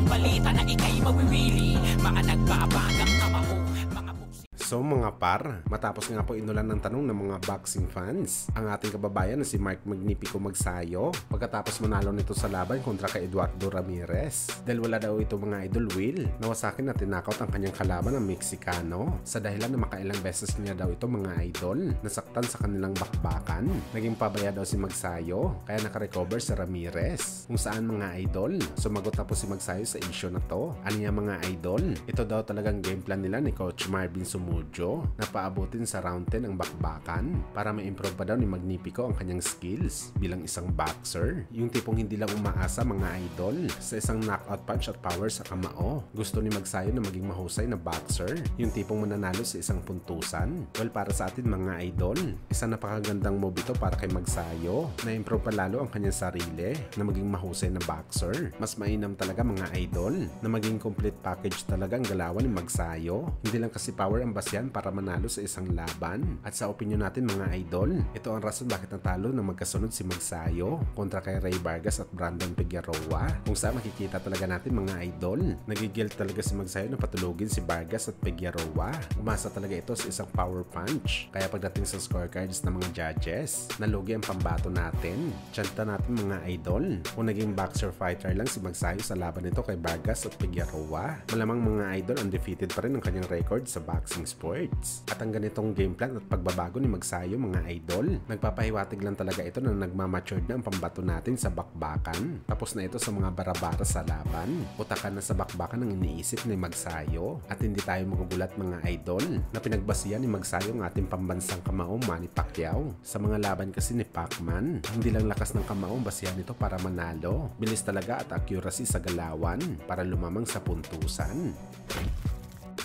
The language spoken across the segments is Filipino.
balita na ikay mawiwili. Mga nagbabagang kamao, mga So mga par, matapos nga po inulan ng tanong ng mga boxing fans ang ating kababayan na si Mark Magnifico Magsayo pagkatapos manalo nito sa laban kontra kay Eduardo Ramirez. Dahil wala daw ito mga idol Will, nawasakin na tinakot ang kanyang kalaban ng Meksikano sa dahilan na makailang beses niya daw ito mga idol nasaktan sa kanilang bakbakan. Naging pabaya daw si Magsayo kaya nakarecover sa Ramirez. Kung saan mga idol, sumagot na po si Magsayo sa issue na to. Ano niya mga idol? Ito daw talagang game plan nila ni Coach Marvin Sumujo na paabutin sa round 10 ang bakbakan para ma-improve pa daw ni Magnifico ang kanyang skills bilang isang boxer. Yung tipong hindi lang umaasa mga idol sa isang knockout punch at power sa kamao. Gusto ni Magsayo na maging mahusay na boxer. Yung tipong mananalo sa isang puntusan. Well, para sa atin mga idol, isang napakagandang move ito para kay Magsayo. Na-improve pa lalo ang kanyang sarili na maging mahusay na boxer. Mas mainam talaga mga idol na maging complete package talaga ang galawan ni Magsayo. Hindi lang kasi power ang yan para manalo sa isang laban. At sa opinion natin mga idol, ito ang rason bakit natalo na magkasunod si Magsayo kontra kay Ray Vargas at Brandon Figueroa. Kung saan makikita talaga natin mga idol, nagigil talaga si Magsayo na patulugin si Vargas at Figueroa. Umasa talaga ito sa isang power punch. Kaya pagdating sa scorecards ng mga judges, nalugi ang pambato natin. Tiyanta natin mga idol, kung naging boxer fighter lang si Magsayo sa laban nito kay Vargas at Figueroa, malamang mga idol undefeated pa rin ang kanyang record sa boxing sports. At ang ganitong game plan at pagbabago ni Magsayo mga idol, nagpapahiwatig lang talaga ito na nagmamatured na ang pambato natin sa bakbakan. Tapos na ito sa mga barabara sa laban. Utakan na sa bakbakan ang iniisip ni Magsayo. At hindi tayo magugulat mga idol na pinagbasihan ni Magsayo ang ating pambansang kamao Manny Pacquiao. Sa mga laban kasi ni Pacman, hindi lang lakas ng kamao basihan ito para manalo. Bilis talaga at accuracy sa galawan para lumamang sa puntusan.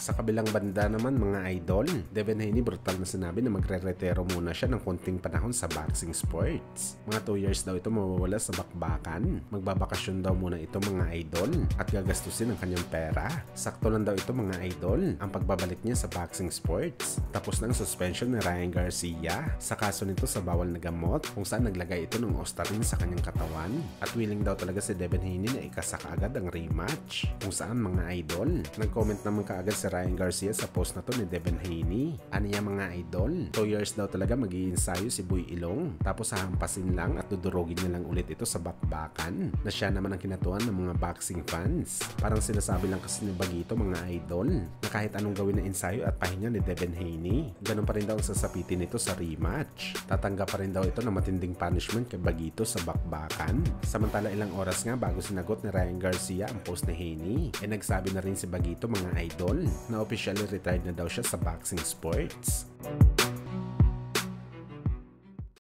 Sa kabilang banda naman mga idol, Devin Haney brutal na sinabi na magre-retiro muna siya ng konting panahon sa boxing sports. Mga 2 years daw ito mawawala sa bakbakan. Magbabakasyon daw muna ito mga idol at gagastusin ang kanyang pera. Sakto lang daw ito mga idol ang pagbabalik niya sa boxing sports. Tapos na ang suspension ni Ryan Garcia sa kaso nito sa bawal na gamot kung saan naglagay ito ng Ostarin sa kanyang katawan. At willing daw talaga si Devin Haney na ikasa kaagad ang rematch. Kung saan mga idol, nag-comment naman kaagad si Ryan Garcia sa post na to ni Devin Haney. Ano niya mga idol? 2 years daw talaga mag-iinsayo si Boy Ilong. Tapos hahampasin lang at dudurugin niya lang ulit ito sa bakbakan. Na siya naman ang kinatuan ng mga boxing fans. Parang sinasabi lang kasi ni Bagito mga idol na kahit anong gawin na ensayo at pahinga ni Devin Haney, ganun pa rin daw ang sasapitin nito sa rematch. Tatanggap pa rin daw ito ng matinding punishment kay Bagito sa bakbakan. Samantala ilang oras nga bago sinagot ni Ryan Garcia ang post ni Haney, nagsabi na rin si Bagito mga idol na officially retired na daw siya sa boxing sports.